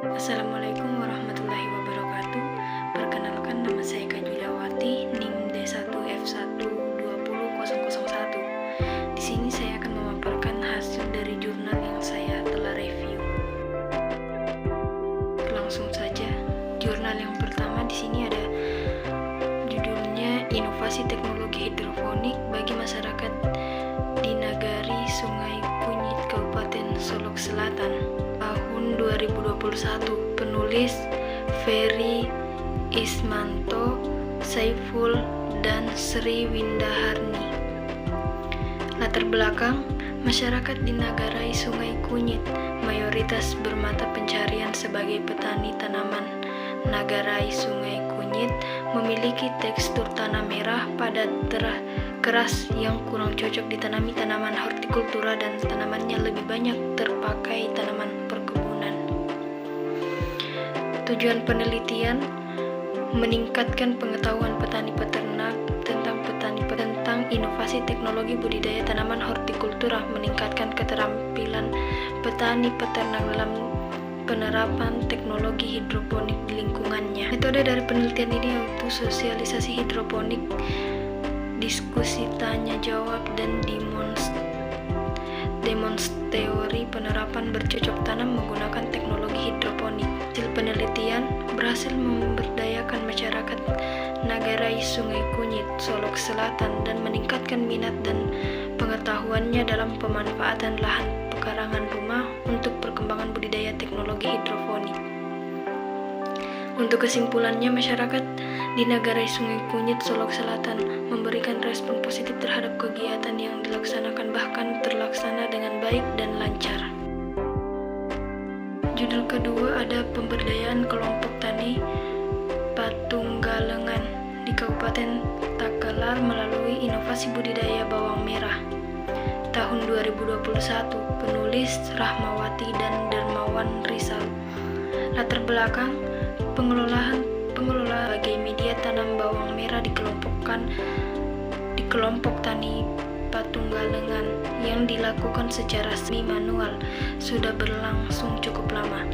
Assalamualaikum warahmatullahi wabarakatuh. Perkenalkan, nama saya Kak Juliawati, NIM D1F1200001. Di sini saya akan memaparkan hasil dari jurnal yang saya telah review. Langsung saja, jurnal yang pertama di sini ada judulnya Inovasi Teknologi Hidroponik bagi Masyarakat di Nagari Sungai Kunyit, Kabupaten Solok Selatan, tahun 2021. Penulis Ferry Ismanto, Saiful, dan Sri Windaharni. Latar belakang, masyarakat di Nagarai Sungai Kunyit mayoritas bermata pencarian sebagai petani tanaman. Nagarai Sungai Kunyit memiliki tekstur tanah merah padat keras yang kurang cocok ditanami tanaman hortikultura dan tanamannya lebih banyak terpakai tanaman perkebunan. Tujuan penelitian meningkatkan pengetahuan petani peternak tentang inovasi teknologi budidaya tanaman hortikultura, meningkatkan keterampilan petani peternak dalam penerapan teknologi hidroponik di lingkungannya. Metode dari penelitian ini yaitu sosialisasi hidroponik, diskusi tanya jawab, dan teori penerapan bercocok tanam menggunakan teknologi hidroponik. Hasil penelitian berhasil memberdayakan masyarakat Nagarai Sungai Kunyit, Solok Selatan, dan meningkatkan minat dan pengetahuannya dalam pemanfaatan lahan pekarangan rumah untuk perkembangan budidaya teknologi hidroponik. Untuk kesimpulannya, masyarakat di Nagarai Sungai Kunyit, Solok Selatan memberikan respon positif terhadap kegiatan yang dilaksanakan, bahkan terlaksana dengan baik dan lancar. Judul kedua ada pemberdayaan kelompok tani Patunggalengan di Kabupaten Takalar melalui inovasi budidaya bawang merah. Tahun 2021, penulis Rahmawati dan Dermawan Rizal. Latar belakang, pengelola sebagai media tanam bawang merah di kelompok tani Patunggalengan yang dilakukan secara semi manual sudah berlangsung cukup lama.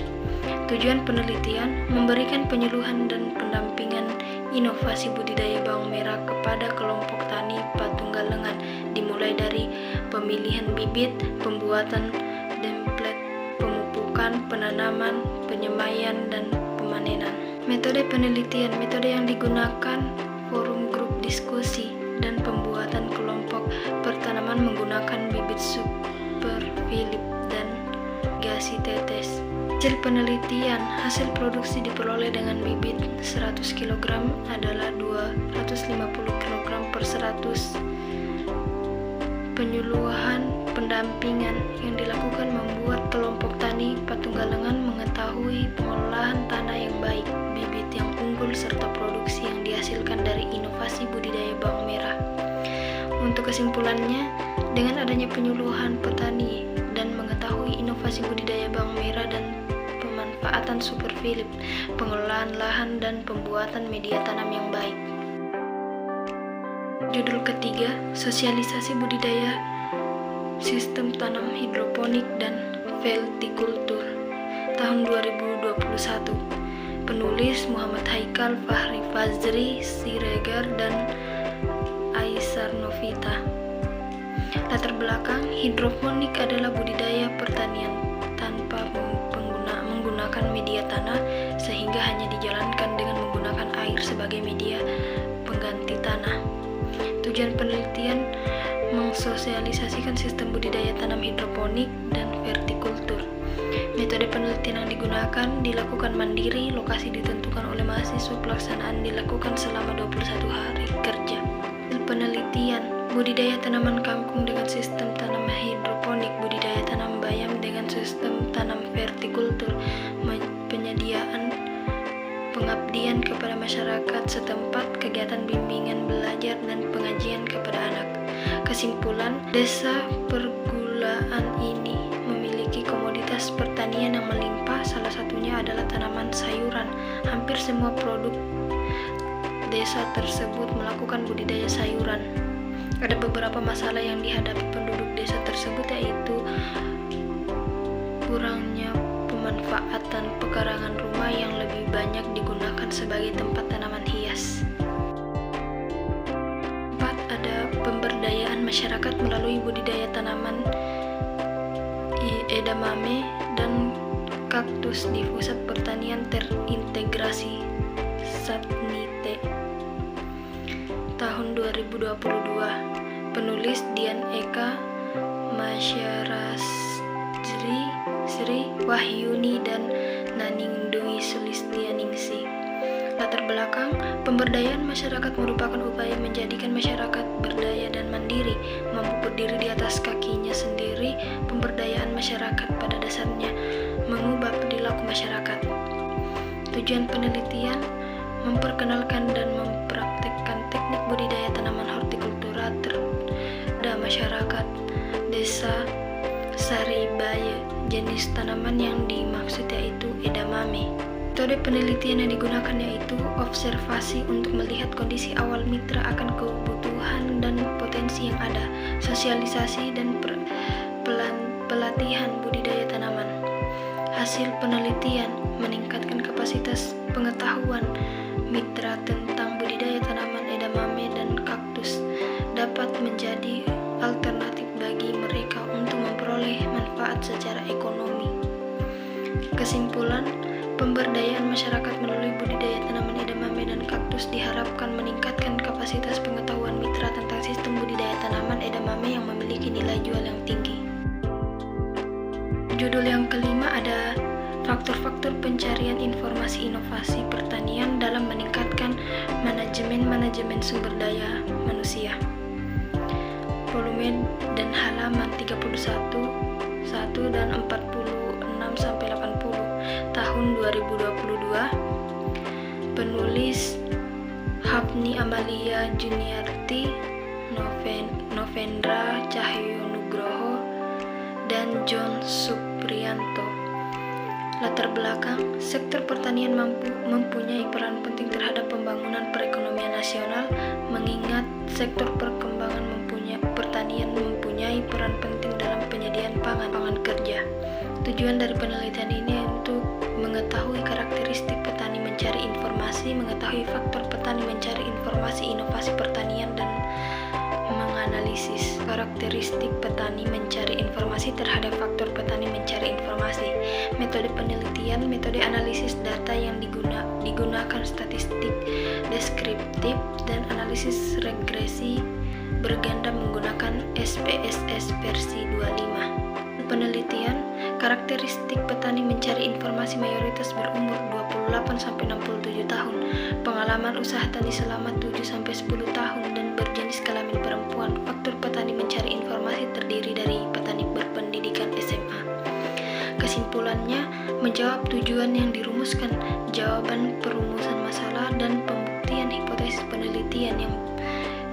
Tujuan penelitian memberikan penyuluhan dan pendampingan inovasi budidaya bawang merah kepada kelompok tani Patunggalengan, dimulai dari pemilihan bibit, pembuatan template, pemupukan, penanaman, penyemaian, dan pemanenan. Metode penelitian, metode yang digunakan forum grup diskusi dan pembuatan kelompok pertanaman menggunakan bibit super Philip dan gasi tetes. Hasil penelitian, hasil produksi diperoleh dengan bibit 100 kg adalah 250 kg per 100. Penyuluhan pendampingan yang dilakukan membuat kelompok tani Patunggalengan mengetahui pengolahan tanah yang baik, bibit yang unggul, serta produksi yang dihasilkan dari inovasi budidaya bawang merah. Untuk kesimpulannya, dengan adanya penyuluhan petani dan mengetahui inovasi budidaya bawang merah dan pemanfaatan super Philip, pengelolaan lahan, dan pembuatan media tanam yang baik. Judul ketiga, sosialisasi budidaya sistem tanam hidroponik dan veltikultur, tahun 2021. Penulis Muhammad Haikal, Fahri Fazri Siregar, dan Aisar Novita. Latar belakang, hidroponik adalah budidaya pertanian tanpa menggunakan media tanah, sehingga hanya dijalankan dengan menggunakan air sebagai media pengganti tanah. Tujuan penelitian mensosialisasikan sistem budidaya tanam hidroponik dan vertikultur. Metode penelitian yang digunakan dilakukan mandiri, lokasi ditentukan oleh mahasiswa, pelaksanaan dilakukan selama 21 hari kerja. Penelitian, budidaya tanaman kangkung dengan sistem tanam hidroponik, budidaya tanam bayam dengan sistem tanam vertikultur, penyediaan pengabdian kepada masyarakat setempat, kegiatan bimbingan belajar, dan pengajian kepada anak. Kesimpulan, desa pergulaan ini memiliki komoditas pertanian yang melimpah, salah satunya adalah tanaman sayuran. Hampir semua produk desa tersebut melakukan budidaya sayuran. Ada beberapa masalah yang dihadapi penduduk desa tersebut, yaitu kurangnya pemanfaatan pemanfaatan pekarangan rumah yang lebih banyak digunakan sebagai tempat tanaman hias. 4. Ada pemberdayaan masyarakat melalui budidaya tanaman edamame dan kaktus di Pusat Pertanian Terintegrasi Satnite. Tahun 2022, penulis Dian Eka Masyarasri Sri Wahyuni dan Naning Dwi Sulistianingsih. Latar belakang, pemberdayaan masyarakat merupakan upaya menjadikan masyarakat berdaya dan mandiri, mampu berdiri di atas kakinya sendiri. Pemberdayaan masyarakat pada dasarnya mengubah perilaku masyarakat. Tujuan penelitian, memperkenalkan dan mempraktekkan teknik budidaya tanaman hortikultura terhadap masyarakat Desa Saribaya. Jenis tanaman yang dimaksud yaitu edamame. Metode penelitian yang digunakan yaitu observasi untuk melihat kondisi awal mitra akan kebutuhan dan potensi yang ada, sosialisasi dan pelatihan budidaya tanaman. Hasil penelitian meningkatkan kapasitas pengetahuan mitra tentang budidaya tanaman edamame dan kaktus dapat menjadi alternatif bagi mereka untuk memperoleh manfaat secara ekonomi. Kesimpulan, pemberdayaan masyarakat melalui budidaya tanaman edamame dan kaktus diharapkan meningkatkan kapasitas pengetahuan mitra tentang sistem budidaya tanaman edamame yang memiliki nilai jual yang tinggi. Judul yang kelima ada faktor-faktor pencarian informasi inovasi pertanian dalam meningkatkan manajemen sumber daya manusia. Volume dan halaman 31, 1 dan 46-80 tahun 2022. Penulis Hapni Amalia Juniarti, Novendra Cahyonugroho, dan John Supriyanto. Latar belakang, sektor pertanian mempunyai peran penting terhadap pembangunan perekonomian nasional, mengingat sektor perkembangan pertanian mempunyai peran penting dalam penyediaan pangan kerja. Tujuan dari penelitian ini untuk mengetahui karakteristik petani mencari informasi, mengetahui faktor petani mencari informasi inovasi pertanian, dan menganalisis karakteristik petani mencari informasi terhadap faktor petani mencari informasi. Metode penelitian, metode analisis data yang digunakan statistik deskriptif dan analisis regresi berganda menggunakan SPSS versi 25. Penelitian, karakteristik petani mencari informasi mayoritas berumur 28-67 tahun, pengalaman usaha tani selama 7-10 tahun, dan berjenis kelamin perempuan. Faktor petani mencari informasi terdiri dari petani berpendidikan SMA. Kesimpulannya, menjawab tujuan yang dirumuskan, jawaban perumusan masalah, dan pembuktian hipotesis penelitian.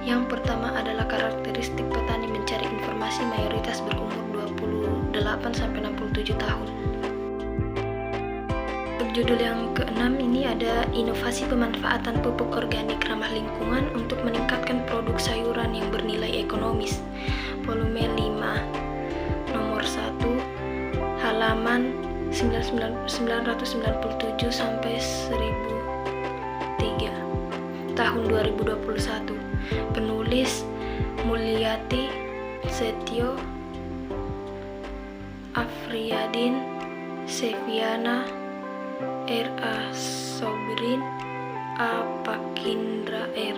Yang pertama adalah karakteristik petani mencari informasi mayoritas berumur 28-67 tahun. Judul yang keenam ini ada inovasi pemanfaatan pupuk organik ramah lingkungan untuk meningkatkan produk sayuran yang bernilai ekonomis. Volume 5, nomor 1, halaman 997 sampai 1003, tahun 2021. Penulis Mulyati Setio, Afriyadin, Seviana, R.A. Sobrin, A. Pakindra R.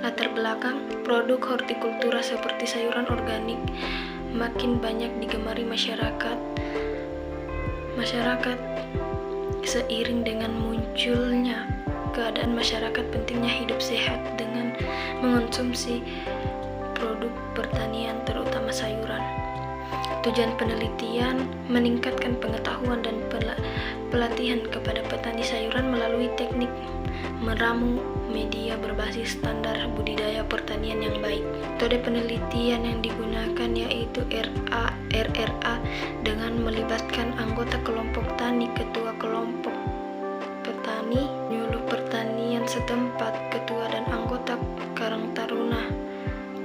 Latar belakang, produk hortikultura seperti sayuran organik makin banyak digemari masyarakat seiring dengan munculnya keadaan masyarakat pentingnya hidup sehat dengan mengonsumsi produk pertanian terutama sayuran. Tujuan penelitian meningkatkan pengetahuan dan pelatihan kepada petani sayuran melalui teknik meramu media berbasis standar budidaya pertanian yang baik. Metode penelitian yang digunakan yaitu RRA dengan melibatkan anggota kelompok tani, ketua kelompok petani, nyuluh pertanian setempat, ketua dan anggota Karang Taruna,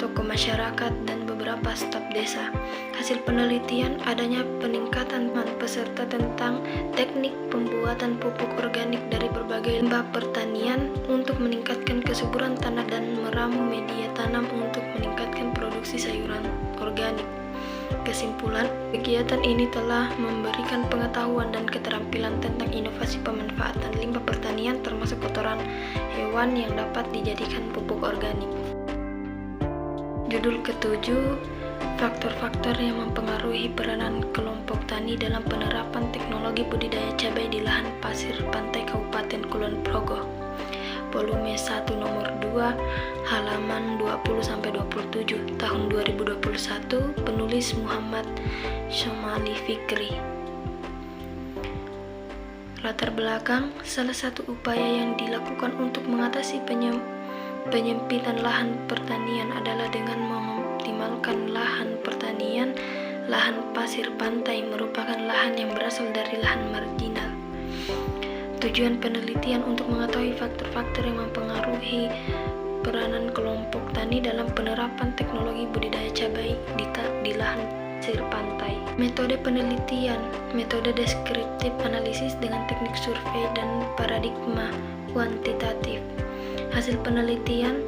tokoh masyarakat, dan beberapa staf desa. Hasil penelitian adanya peningkatan peserta tentang teknik pembuatan pupuk organik dari berbagai limbah pertanian untuk meningkatkan kesuburan tanah dan meramu media tanam untuk meningkatkan produksi sayuran organik. Kesimpulan, kegiatan ini telah memberikan pengetahuan dan keterampilan tentang inovasi pemanfaatan limbah pertanian termasuk kotoran hewan yang dapat dijadikan pupuk organik. Judul ketujuh, faktor-faktor yang mempengaruhi peranan kelompok tani dalam penerapan teknologi budidaya cabai di lahan pasir pantai Kabupaten Kulon Progo. Volume 1 nomor 2 halaman 20-27 tahun 2021, penulis Muhammad Syamali Fikri. Latar belakang, salah satu upaya yang dilakukan untuk mengatasi penyempitan lahan pertanian adalah dengan mengoptimalkan lahan pertanian. Lahan pasir pantai merupakan lahan yang berasal dari lahan marginal. Tujuan penelitian untuk mengetahui faktor-faktor yang mempengaruhi peranan kelompok tani dalam penerapan teknologi budidaya cabai di lahan pasir pantai. Metode penelitian, metode deskriptif analisis dengan teknik survei dan paradigma kuantitatif. Hasil penelitian,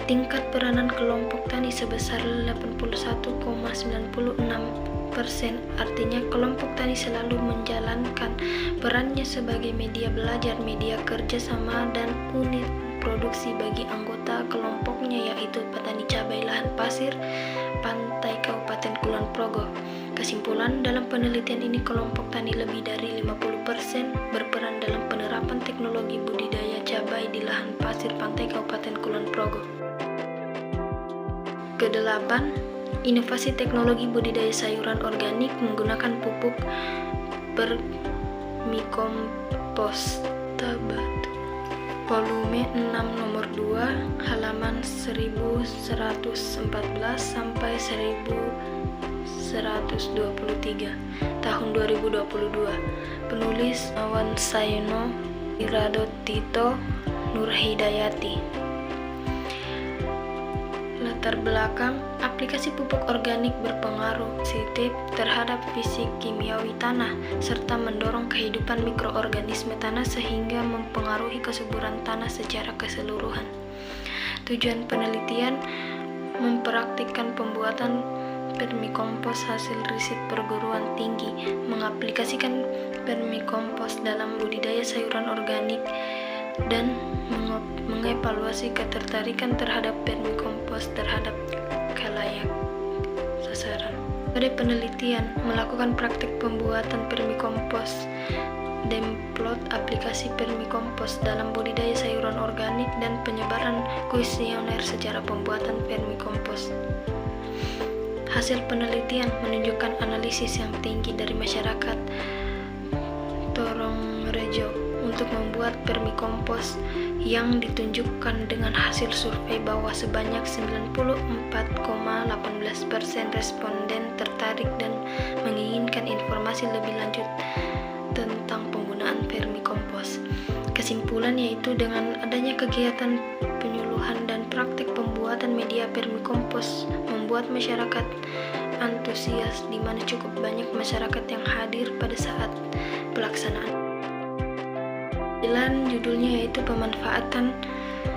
tingkat peranan kelompok tani sebesar 81,96%, artinya kelompok tani selalu menjalankan perannya sebagai media belajar, media kerjasama, dan unit produksi bagi anggota kelompoknya, yaitu petani cabai lahan pasir pantai Kabupaten Kulon Progo. Kesimpulan, dalam penelitian ini kelompok tani lebih dari 50% berperan dalam penerapan teknologi budidaya cabai di lahan pasir pantai Kabupaten Kulon Progo. Kedelapan, inovasi teknologi budidaya sayuran organik menggunakan pupuk vermikompos tabatu. Volume 6 nomor 2 halaman 1114 sampai 1123 tahun 2022. Penulis Awan Sayono Irado Tito Nurhidayati. Latar belakang, aplikasi pupuk organik berpengaruh positif terhadap fisik kimiawi tanah serta mendorong kehidupan mikroorganisme tanah sehingga mempengaruhi kesuburan tanah secara keseluruhan. Tujuan penelitian mempraktikkan pembuatan vermikompos hasil riset perguruan tinggi, mengaplikasikan vermikompos dalam budidaya sayuran organik dan mengevaluasi ketertarikan terhadap vermikompos terhadap khalayak sasaran. Pada penelitian, melakukan praktik pembuatan vermikompos, demplot aplikasi vermikompos dalam budidaya sayuran organik, dan penyebaran kuesioner secara pembuatan vermikompos. Hasil penelitian menunjukkan analisis yang tinggi dari masyarakat Torongrejo untuk membuat vermikompos yang ditunjukkan dengan hasil survei bahwa sebanyak 94,18% responden tertarik dan menginginkan informasi lebih lanjut tentang penggunaan vermikompos. Kesimpulan yaitu dengan adanya kegiatan penyuluhan dan praktik pembuatan media vermikompos membuat masyarakat antusias, di mana cukup banyak masyarakat yang hadir pada saat pelaksanaan. Judulnya yaitu pemanfaatan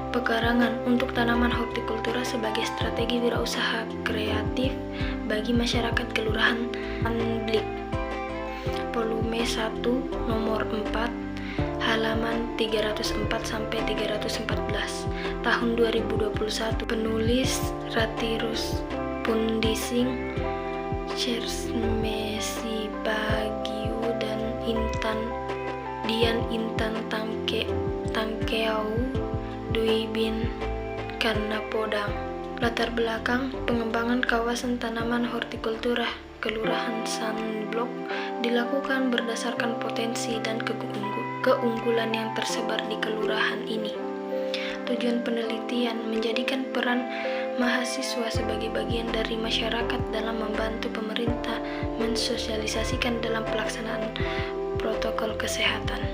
pekarangan untuk tanaman hortikultura sebagai strategi wirausaha kreatif bagi masyarakat Kelurahan Anblik. Volume 1 nomor 4 halaman 304 sampai 314 tahun 2021. Penulis Ratirus Pundising, Chersmesi Bagiu, dan Dian Intan Tangkeau Dwi Bin Karna Podang. Latar belakang, pengembangan kawasan tanaman hortikultura Kelurahan Sunblock dilakukan berdasarkan potensi dan keunggulan yang tersebar di kelurahan ini. Tujuan penelitian menjadikan peran mahasiswa sebagai bagian dari masyarakat dalam membantu pemerintah mensosialisasikan dalam pelaksanaan protokol kesehatan.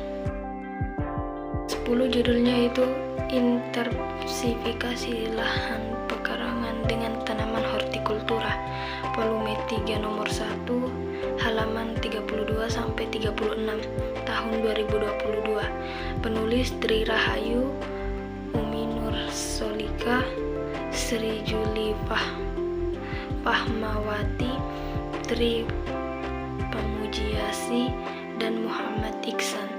10 judulnya yaitu intensifikasi lahan pekarangan dengan tanaman hortikultura. Volume 3 nomor 1 halaman 32 sampai 36 tahun 2022. Penulis Tri Rahayu, Umi Nur Solika, Sri Juli Fahmawati, Tri Pamujiasi, dan Muhammad Iksan.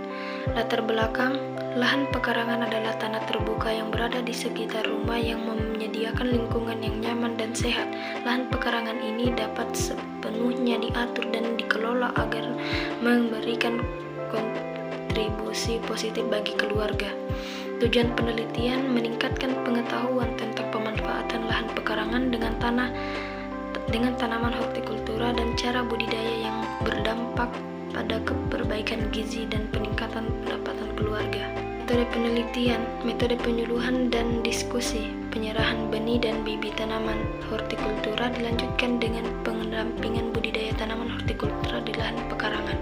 Latar belakang: lahan pekarangan adalah tanah terbuka yang berada di sekitar rumah yang menyediakan lingkungan yang nyaman dan sehat. Lahan pekarangan ini dapat sepenuhnya diatur dan dikelola agar memberikan kontribusi positif bagi keluarga. Tujuan penelitian: meningkatkan pengetahuan tentang pemanfaatan lahan pekarangan dengan tanaman hortikultura dan cara budidaya yang berdampak pada perbaikan gizi dan peningkatan pendapatan keluarga. Metode penelitian: metode penyuluhan dan diskusi. Penyerahan benih dan bibit tanaman hortikultura dilanjutkan dengan pendampingan budidaya tanaman hortikultura di lahan pekarangan.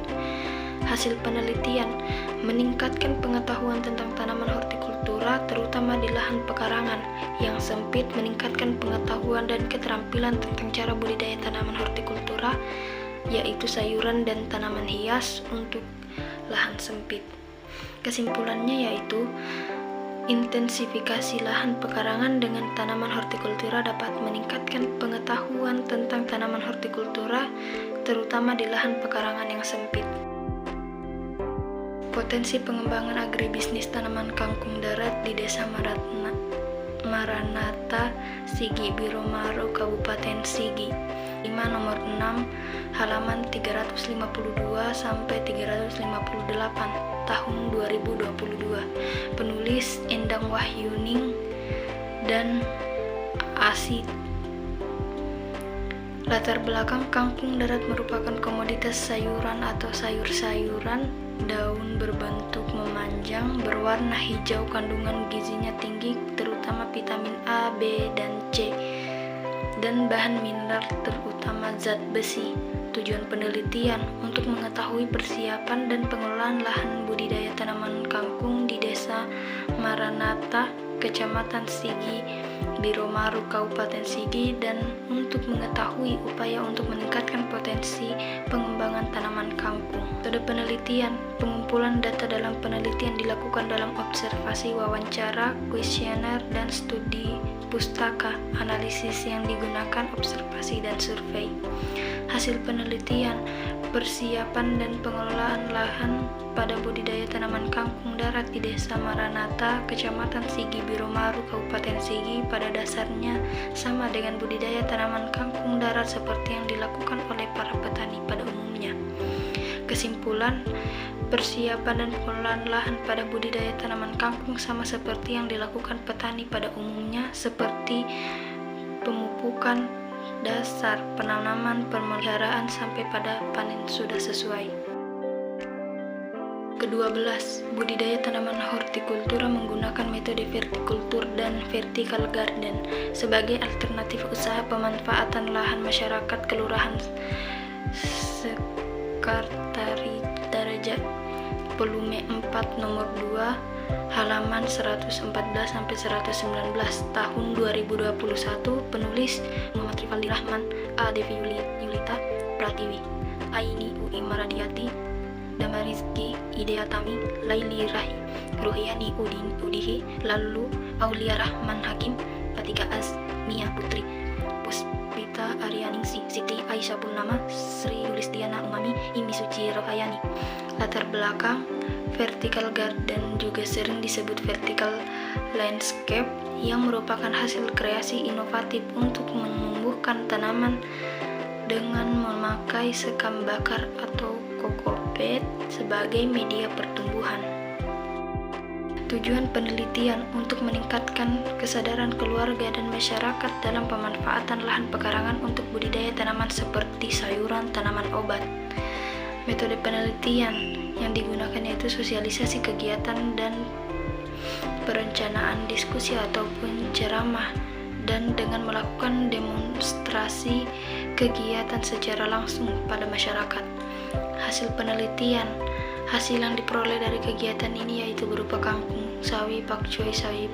Hasil penelitian: meningkatkan pengetahuan tentang tanaman hortikultura terutama di lahan pekarangan yang sempit, meningkatkan pengetahuan dan keterampilan tentang cara budidaya tanaman hortikultura, yaitu sayuran dan tanaman hias untuk lahan sempit. Kesimpulannya yaitu intensifikasi lahan pekarangan dengan tanaman hortikultura dapat meningkatkan pengetahuan tentang tanaman hortikultura terutama di lahan pekarangan yang sempit. Potensi pengembangan agribisnis tanaman kangkung darat di Desa Maranata, Sigi Biromaru, Kabupaten Sigi. 5 nomor 6 halaman 352 sampai 358 tahun 2022. Penulis Endang Wahyuning dan Asi. Latar belakang: kangkung darat merupakan komoditas sayuran atau sayur-sayuran daun berbentuk memanjang, berwarna hijau, kandungan gizinya tinggi terutama vitamin A, B, dan C, dan bahan mineral terutama zat besi. Tujuan penelitian: untuk mengetahui persiapan dan pengelolaan lahan budidaya tanaman kangkung di Desa Maranata, Kecamatan Sigi Biromaru, Kabupaten Sigi, dan untuk mengetahui upaya untuk meningkatkan potensi pengembangan tanaman kangkung. Metode penelitian: pengumpulan data dalam penelitian dilakukan dalam observasi, wawancara, kuesioner, dan studi pustaka. Analisis yang digunakan observasi dan survei. Hasil penelitian: persiapan dan pengelolaan lahan pada budidaya tanaman kangkung darat di Desa Maranata, Kecamatan Sigi Biromaru, Kabupaten Sigi, pada dasarnya sama dengan budidaya tanaman kangkung darat seperti yang dilakukan oleh para petani pada umumnya. Kesimpulan: persiapan dan pengelolaan lahan pada budidaya tanaman kangkung sama seperti yang dilakukan petani pada umumnya, seperti pemupukan dasar, penanaman, pemeliharaan sampai pada panen sudah sesuai. Ke-12, budidaya tanaman hortikultura menggunakan metode vertikultur dan vertical garden sebagai alternatif usaha pemanfaatan lahan masyarakat Kelurahan Sekartaritaraja, volume 4 nomor 2 halaman 114 sampai 119 tahun 2021. Penulis Muhammad Rifaldi Rahman, A. Devi Yulita Pratiwi, Aini UI Maradiati, Damarizki Ideatami, Laili Ruhiani Udihi, lalu Aulia Rahman Hakim, Patika Azmia Putri, Puspita Aryaningsi, Siti Aisyah Purnama, Sri Yulistiana Umami, Imi Suci Rohayani. Latar belakang: vertical garden juga sering disebut vertical landscape, yang merupakan hasil kreasi inovatif untuk menumbuhkan tanaman dengan memakai sekam bakar atau kokopet sebagai media pertumbuhan. Tujuan penelitian: untuk meningkatkan kesadaran keluarga dan masyarakat dalam pemanfaatan lahan pekarangan untuk budidaya tanaman seperti sayuran, tanaman obat. Metode penelitian yang digunakan yaitu sosialisasi kegiatan dan perencanaan, diskusi ataupun ceramah, dan dengan melakukan demonstrasi kegiatan secara langsung pada masyarakat. Hasil penelitian: hasil yang diperoleh dari kegiatan ini yaitu berupa kangkung, sawi, pakcoy, sawi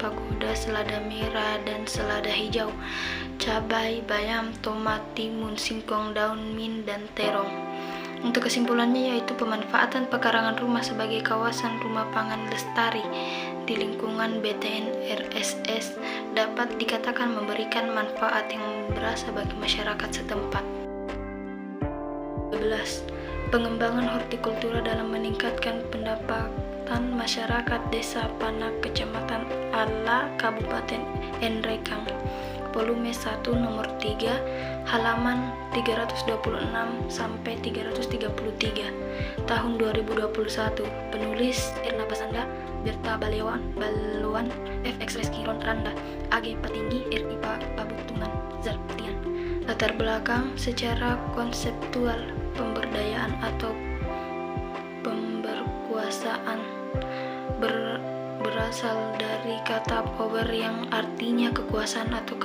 pagoda, selada merah, dan selada hijau, cabai, bayam, tomat, timun, singkong, daun mint, dan terong. Untuk kesimpulannya yaitu pemanfaatan pekarangan rumah sebagai kawasan rumah pangan lestari di lingkungan BTN RSS dapat dikatakan memberikan manfaat yang berasa bagi masyarakat setempat. 12. Pengembangan hortikultura dalam meningkatkan pendapatan masyarakat Desa Panak, Kecamatan Ala, Kabupaten Nrekang. Volume 1 nomor 3, halaman 326 sampai 333. Tahun 2021. Penulis Irna Basanda, Berta Balewan, FX Reskiron Randa, AG Patinggi, RIPA Pabuktungan, Zartian. Latar belakang secara konseptual pemberdayaan atau pemberkuasaan berasal dari kata power yang artinya kekuasaan atau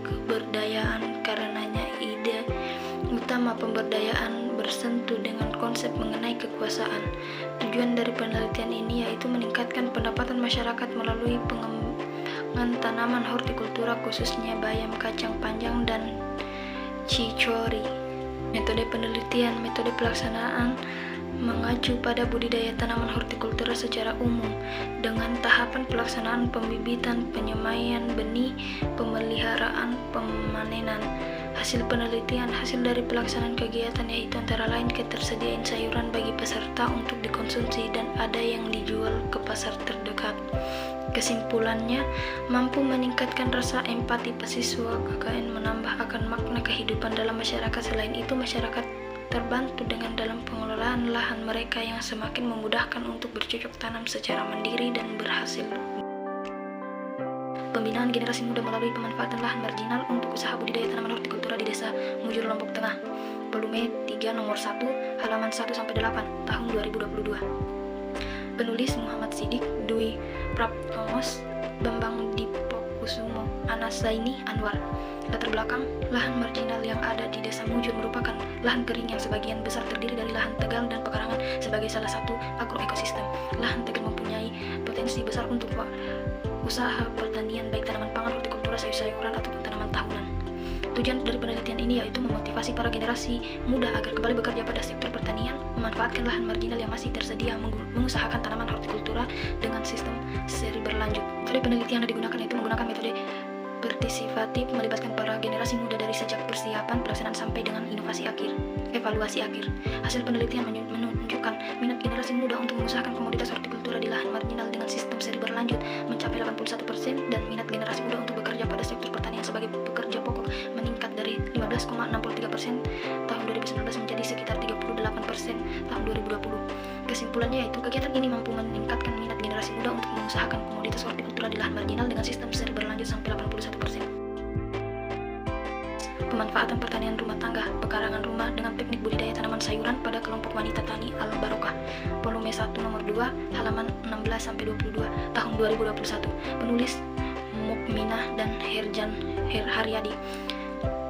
keberdayaan. Karenanya ide utama pemberdayaan bersentuh dengan konsep mengenai kekuasaan. Tujuan dari penelitian ini yaitu meningkatkan pendapatan masyarakat melalui pengembangan tanaman hortikultura khususnya bayam, kacang panjang, dan cicori. Metode penelitian, metode pelaksanaan mengacu pada budidaya tanaman hortikultura secara umum dengan tahapan pelaksanaan pembibitan, penyemaian benih, pemeliharaan, pemanenan. Hasil penelitian, hasil dari pelaksanaan kegiatan yaitu antara lain ketersediaan sayuran bagi peserta untuk dikonsumsi dan ada yang dijual ke pasar terdekat. Kesimpulannya, mampu meningkatkan rasa empati pesiswa KKN, menambah akan makna kehidupan dalam masyarakat. Selain itu, masyarakat terbantu dengan dalam pengelolaan lahan mereka yang semakin memudahkan untuk bercocok tanam secara mandiri dan berhasil. Pembinaan generasi muda melalui pemanfaatan lahan marginal untuk usaha budidaya tanaman hortikultura di Desa Mujur, Lombok Tengah. Volume 3 nomor 1, halaman 1 sampai 8, tahun 2022. Penulis Muhammad Sidik, Dwi Praptomos, Bambang Dipokusumo, Anas Zaini Anwar. Latar belakang, lahan marginal yang ada di Desa Mujur merupakan lahan kering yang sebagian besar terdiri dari lahan tegal dan pekarangan sebagai salah satu agroekosistem. Lahan tegal mempunyai potensi besar untuk usaha pertanian baik tanaman pangan, hortikultura, sayur-sayuran ataupun tanaman tahunan. Tujuan dari penelitian ini yaitu memotivasi para generasi muda agar kembali bekerja pada sektor pertanian, memanfaatkan lahan marginal yang masih tersedia, mengusahakan tanaman hortikultura dengan sistem seri berlanjut. Metode penelitian yang digunakan itu menggunakan metode partisipatif, melibatkan para generasi muda dari sejak persiapan, pelaksanaan sampai dengan evaluasi akhir. Hasil penelitian menunjukkan minat generasi muda untuk mengusahakan komoditas hortikultura di lahan marginal dengan sistem seri berlanjut mencapai 81% dan minat generasi muda untuk bekerja pada sektor pertanian sebagai pekerja pokok meningkat dari 15,63% tahun 2019 menjadi sekitar 38% tahun 2020. Kesimpulannya yaitu kegiatan ini mampu meningkatkan minat generasi muda untuk mengusahakan komoditas hortikultura di lahan marginal dengan sistem seri berlanjut sampai 81%. Pemanfaatan pertanian rumah tangga, pekarangan rumah dengan teknik budidaya tanaman sayuran pada kelompok wanita tani Al-Barokah. Volume 1 nomor 2, halaman 16 sampai 22, tahun 2021. Penulis Mukminah dan Herjan Haryadi.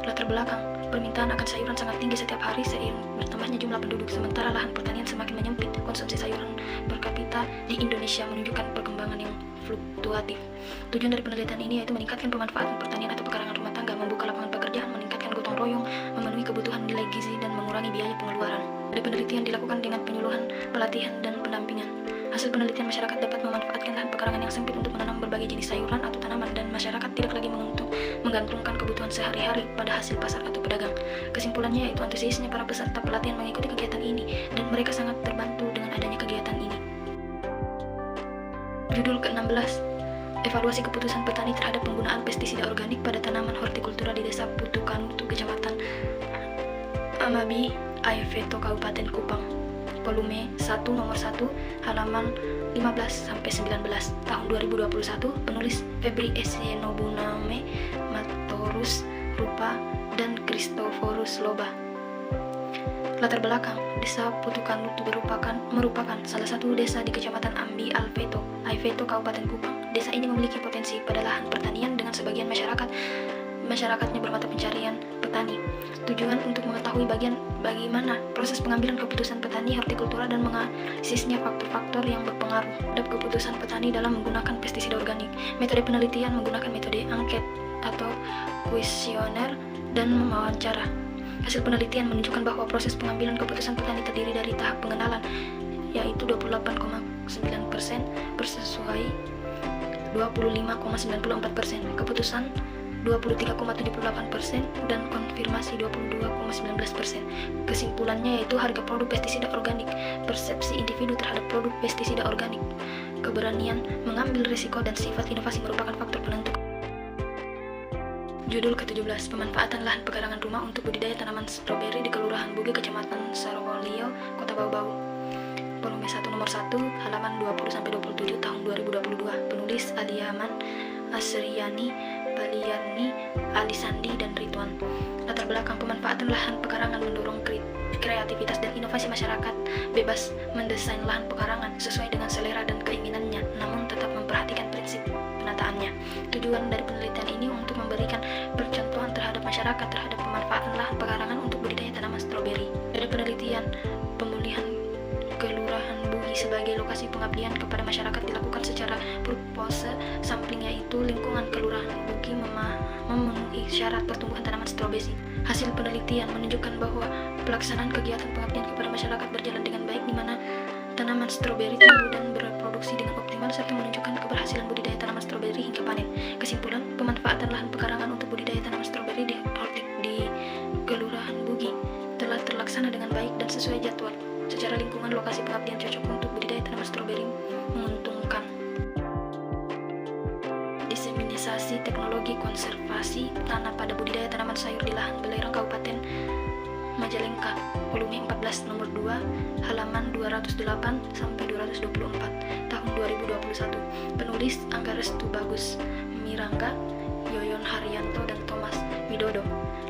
Latar belakang, permintaan akan sayuran sangat tinggi setiap hari seiring bertambahnya jumlah penduduk, sementara lahan pertanian semakin menyempit. Konsumsi sayuran per kapita di Indonesia menunjukkan perkembangan yang fluktuatif. Tujuan dari penelitian ini yaitu meningkatkan pemanfaatan pertanian atau pekarangan rumah tangga, membuka lapangan pekerjaan, meningkatkan gotong royong, memenuhi kebutuhan nilai gizi, dan mengurangi biaya pengeluaran. Ada penelitian dilakukan dengan penyuluhan, pelatihan, dan pendampingan. Hasil penelitian, masyarakat dapat memanfaatkan lahan pekarangan yang sempit untuk menanam berbagai jenis sayuran atau tanaman, dan masyarakat tidak lagi menggantungkan kebutuhan sehari-hari pada hasil pasar atau pedagang. Kesimpulannya yaitu antusiasnya para peserta pelatihan mengikuti kegiatan ini, dan mereka sangat terbantu dengan adanya kegiatan ini. Judul ke-16, Evaluasi Keputusan Petani terhadap penggunaan pestisida organik pada tanaman hortikultura di Desa Putukanutu, Kecamatan Amabi, Aiveto, Kabupaten Kupang. Volume 1 nomor 1, halaman 15 sampai 19, tahun 2021. Penulis Febri S.Y. Nobuname, Matorus Rupa, dan Kristoforus Loba. Latar belakang, Desa Putukanutu merupakan salah satu desa di Kecamatan Ambi Aiveto, Kabupaten Kupang. Desa ini memiliki potensi pada lahan pertanian dengan sebagian masyarakatnya bermata pencarian petani. Tujuan untuk mengetahui bagaimana proses pengambilan keputusan petani hortikultura dan menganalisisnya faktor-faktor yang berpengaruh terhadap keputusan petani dalam menggunakan pestisida organik. Metode penelitian menggunakan metode angket atau kuesioner dan mewawancara. Hasil penelitian menunjukkan bahwa proses pengambilan keputusan petani terdiri dari tahap pengenalan, yaitu 28,9%, persesuai 25,94%, keputusan 23,78%, dan konfirmasi 22,19%. Kesimpulannya yaitu harga produk pestisida organik, persepsi individu terhadap produk pestisida organik, keberanian mengambil risiko, dan sifat inovasi merupakan faktor penentu. Judul ke-17, pemanfaatan lahan pekarangan rumah untuk budidaya tanaman stroberi di Kelurahan Bugi, Kecamatan Sarowalio, Kota Bau-Bau. Volume 1 nomor 1, halaman 20-27 tahun 2022. Penulis Aliaman, Asriani, Baliani, Alisandi, dan Ridwan. Latar belakang pemanfaatan lahan pekarangan mendorong kreativitas dan inovasi masyarakat bebas mendesain lahan pekarangan sesuai dengan selera dan keinginannya, namun tetap memperhatikan prinsip penataannya. Tujuan dari penelitian ini untuk memberikan percontohan terhadap masyarakat terhadap pemanfaatan lahan pekarangan untuk budidaya tanaman stroberi. Dari penelitian, pemulihan Kelurahan Bugi sebagai lokasi pengabdian kepada masyarakat dilakukan secara purpose sampling, yaitu lingkungan Kelurahan Bugi memenuhi syarat pertumbuhan tanaman stroberi. Hasil penelitian menunjukkan bahwa pelaksanaan kegiatan pengabdian kepada masyarakat berjalan dengan baik, di mana tanaman stroberi tumbuh dan berproduksi dengan optimal serta menunjukkan keberhasilan budidaya tanaman stroberi hingga panen. Kesimpulan, pemanfaatan lahan pekarangan untuk budidaya tanaman stroberi di Kelurahan Bugi telah terlaksana dengan baik dan sesuai jadwal. Secara lingkungan, lokasi pengabdian cocok untuk budidaya tanaman stroberi menguntungkan. Diseminasi teknologi konservasi tanah pada budidaya tanaman sayur di lahan belerang Kabupaten Majalengka, volume 14 nomor 2, halaman 208 sampai 224 tahun 2021. Penulis Angga Restu Bagus Mirangga, Yoyon Haryanto, dan Thomas Widodo.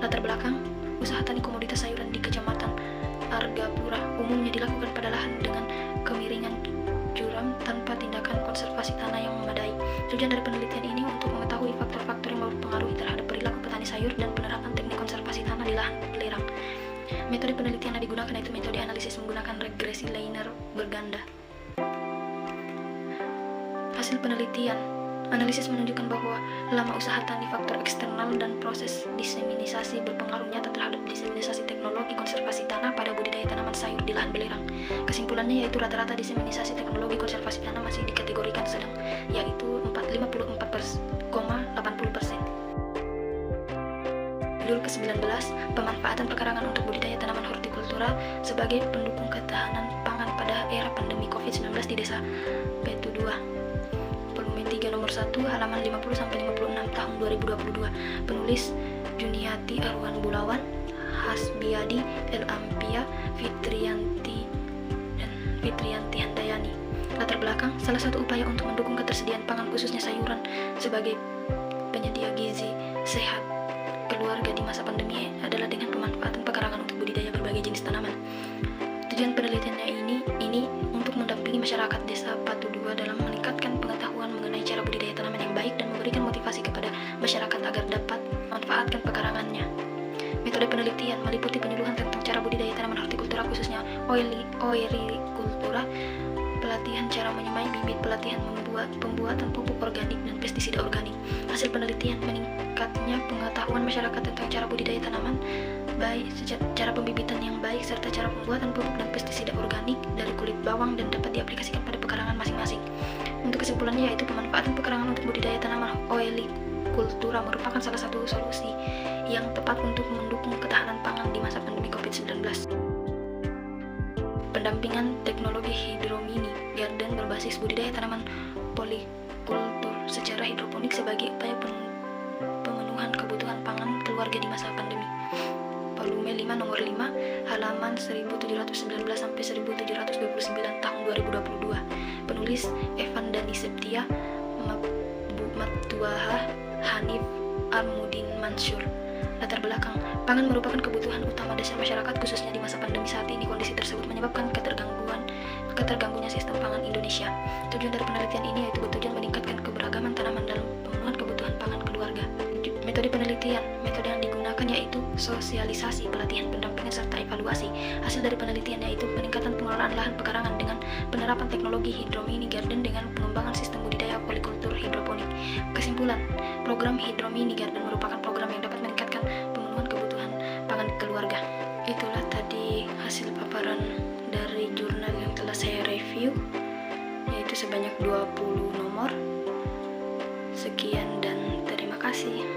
Latar belakang, usaha tani komoditas sayuran di Kecamatan Argapura umumnya dilakukan pada lahan dengan kemiringan curam tanpa tindakan konservasi tanah yang memadai. Tujuan dari penelitian ini untuk mengetahui faktor-faktor yang berpengaruh terhadap perilaku petani sayur dan penerapan teknik konservasi tanah di lahan belerang. Metode penelitian yang digunakan yaitu metode analisis menggunakan regresi linear berganda. Hasil penelitian, analisis menunjukkan bahwa lama usaha tani, faktor eksternal, dan proses diseminasi berpengaruh nyata terhadap diseminasi teknologi konservasi tanah pada budidaya tanaman sayur di lahan belerang. Kesimpulannya yaitu rata-rata diseminasi teknologi konservasi tanah masih dikategorikan sedang, yaitu 54,80%. Judul ke-19, pemanfaatan pekarangan untuk budidaya tanaman hortikultura sebagai pendukung ketahanan pangan pada era pandemi COVID-19 di Desa Petu 2. Volume 3 nomor 1, halaman 50-56 tahun 2022. Penulis Juniati Arwan Bulawan, Hasbiadi El Ampia, Fitrianti Handayani. Latar belakang, salah satu upaya untuk mendukung ketersediaan pangan khususnya sayuran sebagai penyedia gizi sehat keluarga di masa pandemi adalah dengan pemanfaatan pekarangan untuk budidaya berbagai jenis tanaman. Tujuan penelitiannya ini untuk mendampingi masyarakat Desa Patu 2 dalam meningkatkan pengetahuan mengenai cara budidaya tanaman yang baik dan memberikan motivasi kepada masyarakat agar dapat memanfaatkan pekarangannya. Metode penelitian meliputi penyuluhan tentang cara budidaya tanaman hortikultura khususnya oerikultura, pelatihan cara menyemai bibit, pelatihan pembuatan pupuk organik dan pestisida organik. Hasil penelitian meningkatnya pengetahuan masyarakat tentang cara budidaya tanaman baik, cara pembibitan yang baik, serta cara pembuatan pupuk dan pestisida organik dari kulit bawang dan dapat diaplikasikan pada pekarangan masing-masing. Untuk kesimpulannya yaitu pemanfaatan pekarangan untuk budidaya tanaman oerikultura merupakan salah satu solusi yang tepat untuk mendukung ketahanan pangan di masa pandemi COVID-19. Pendampingan teknologi hidromini garden berbasis budidaya tanaman polikultur secara hidroponik sebagai upaya pemenuhan kebutuhan pangan keluarga di masa pandemi. Volume 5 nomor 5, halaman 1719 sampai 1729 tahun 2022. Penulis Evan Dani Septia, Matuaha Hanif Armudin Mansur. Latar belakang, pangan merupakan kebutuhan utama dasar masyarakat khususnya di masa pandemi saat ini. Kondisi tersebut menyebabkan keterganggunya sistem pangan Indonesia. Tujuan dari penelitian ini yaitu bertujuan meningkatkan keberagaman tanaman dalam pemenuhan kebutuhan pangan keluarga. Metode penelitian, metode yang digunakan yaitu yaitu sosialisasi, pelatihan, pendampingan, serta evaluasi. Hasil dari penelitian yaitu peningkatan pengelolaan lahan pekarangan dengan penerapan teknologi hydro-mini garden dengan pengembangan sistem budidaya polikultur hidroponik. Kesimpulan, program hydro-mini garden merupakan program yang dapat meningkatkan pemenuhan kebutuhan pangan keluarga. Itulah tadi hasil paparan dari jurnal yang telah saya review, yaitu sebanyak 20 nomor. Sekian dan terima kasih.